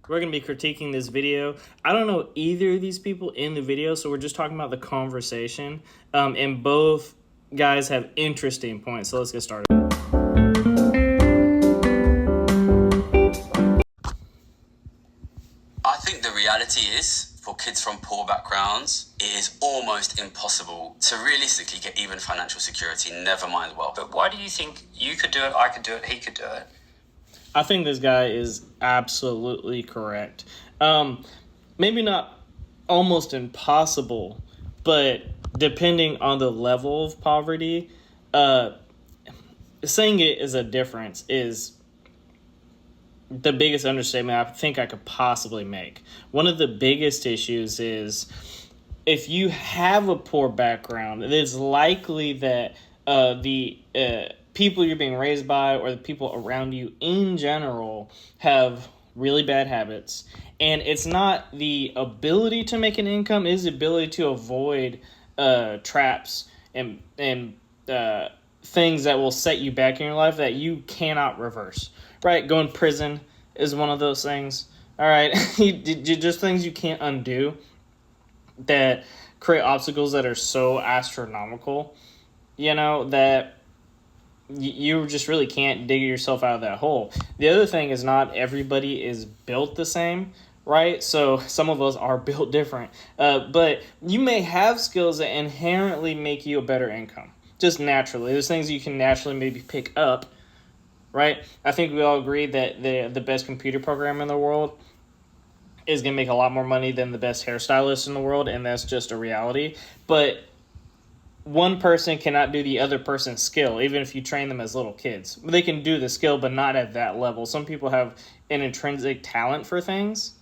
We're going to be critiquing this video. I don't know either of these people in the video, so we're just talking about the conversation. And both guys have interesting points, so let's get started. I think the reality is, for kids from poor backgrounds, it is almost impossible to realistically get even financial security, never mind wealth. But why do you think you could do it, I could do it, he could do it? I think this guy is absolutely correct. Maybe not almost impossible, but depending on the level of poverty, saying it is a difference is the biggest understatement I think I could possibly make. One of the biggest issues is if you have a poor background, it is likely that the people you're being raised by or the people around you in general have really bad habits. And it's not the ability to make an income, it is the ability to avoid traps and things that will set you back in your life that you cannot reverse. Right? Going to prison is one of those things. All right? Just things you can't undo that create obstacles that are so astronomical, that you just really can't dig yourself out of that hole. The other thing is not everybody is built the same, right? So some of us are built different. But you may have skills that inherently make you a better income, just naturally. There's things you can naturally maybe pick up, right? I think we all agree that the best computer programmer in the world is going to make a lot more money than the best hairstylist in the world, and that's just a reality. But one person cannot do the other person's skill, even if you train them as little kids. They can do the skill, but not at that level. Some people have an intrinsic talent for things,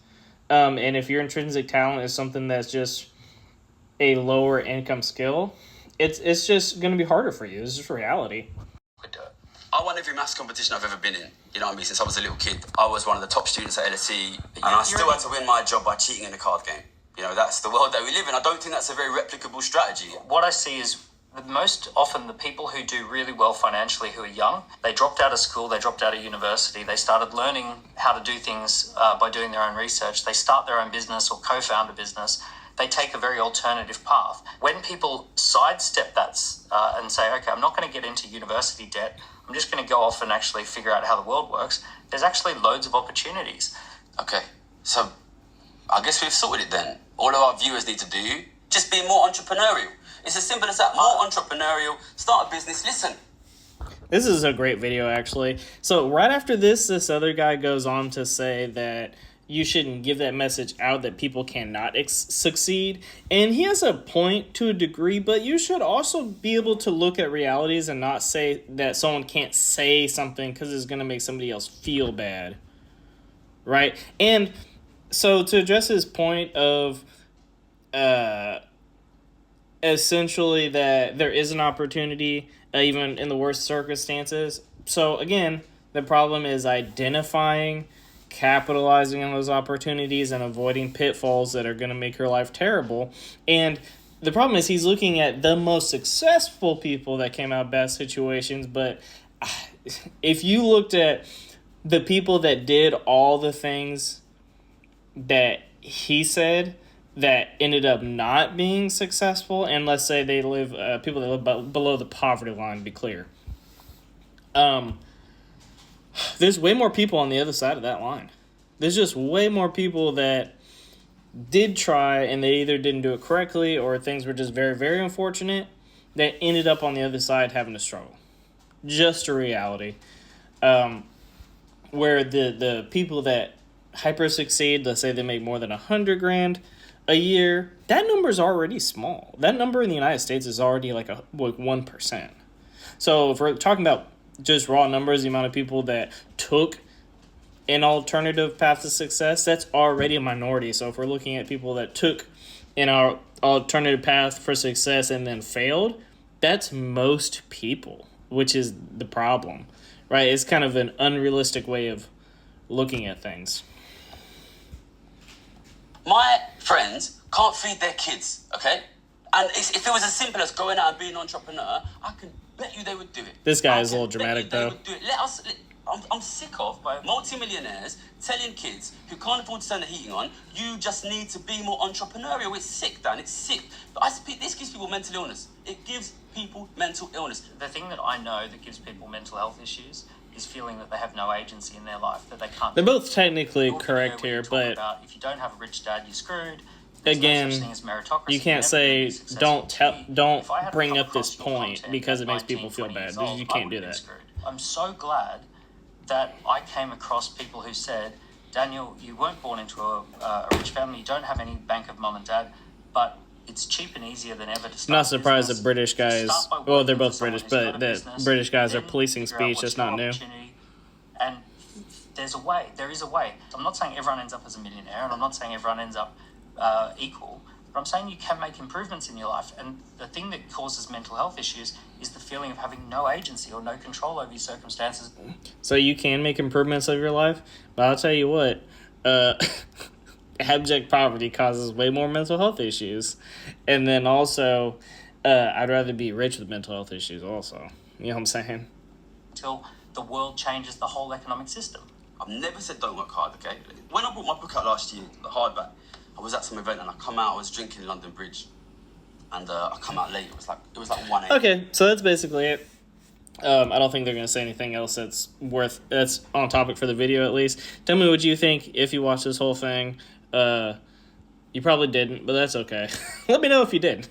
and if your intrinsic talent is something that's just a lower income skill, it's just going to be harder for you. It's just reality. I won every maths competition I've ever been in. You know what I mean? Since I was a little kid, I was one of the top students at LSE, and I still had to win my job by cheating in the card game. You know, that's the world that we live in. I don't think that's a very replicable strategy. What I see is most often the people who do really well financially who are young, they dropped out of school, they dropped out of university, they started learning how to do things by doing their own research. They start their own business or co-found a business. They take a very alternative path. When people sidestep that and say, okay, I'm not going to get into university debt, I'm just going to go off and actually figure out how the world works, there's actually loads of opportunities. Okay, so I guess we've sorted it then. All of our viewers need to do, just be more entrepreneurial. It's as simple as that. More entrepreneurial, start a business, listen. This is a great video, actually. So right after this other guy goes on to say that you shouldn't give that message out that people cannot succeed. And he has a point to a degree, but you should also be able to look at realities and not say that someone can't say something because it's going to make somebody else feel bad. Right? And so to address his point of essentially that there is an opportunity even in the worst circumstances. So again, the problem is identifying, capitalizing on those opportunities, and avoiding pitfalls that are going to make your life terrible. And the problem is he's looking at the most successful people that came out of bad situations, but if you looked at the people that did all the things that he said that ended up not being successful, and let's say they live people that live below the poverty line, to be clear, there's way more people on the other side of that line. There's just way more people that did try and they either didn't do it correctly or things were just very, very unfortunate that ended up on the other side having to struggle. Just a reality. Where the people that hyper succeed, let's say they make more than $100,000 a year, that number is already small. That number in the United States is already like 1%. So if we're talking about just raw numbers, the amount of people that took an alternative path to success, that's already a minority. So if we're looking at people that took an alternative path for success and then failed, that's most people, which is the problem, right? It's kind of an unrealistic way of looking at things. My friends can't feed their kids, okay? And if it was as simple as going out and being an entrepreneur, I can bet you they would do it. This guy is a little dramatic, though. Let us I'm sick of multi-millionaires telling kids who can't afford to turn the heating on, you just need to be more entrepreneurial. It's sick, Dan. It's sick. But this gives people mental illness. It gives people mental illness. The thing that I know that gives people mental health issues is feeling that they have no agency in their life, that they can't. They're both technically correct here, but if you don't have a rich dad, you're screwed. Again, you can't say don't bring up this point because it makes people feel bad. You can't do that. I'm so glad that I came across people who said, Daniel, you weren't born into a rich family, you don't have any bank of mum and dad, but it's cheap and easier than ever to start. I'm not surprised that British guys, well, they're both British, but that British guys are policing speech. That's not new. And there's a way. There is a way. I'm not saying everyone ends up as a millionaire, and I'm not saying everyone ends up equal, but I'm saying you can make improvements in your life. And the thing that causes mental health issues is the feeling of having no agency or no control over your circumstances. So you can make improvements of your life, but I'll tell you what, abject poverty causes way more mental health issues. And then also, I'd rather be rich with mental health issues also. You know what I'm saying? Until the world changes the whole economic system. I've never said don't work hard, okay? When I brought my book out last year, The Hardback, I was at some event and I come out, I was drinking in London Bridge. And I come out late, it was like 1 a.m. Okay, so that's basically it. I don't think they're going to say anything else that's on topic for the video at least. Tell me what you think if you watched this whole thing. You probably didn't, but that's okay. Let me know if you did.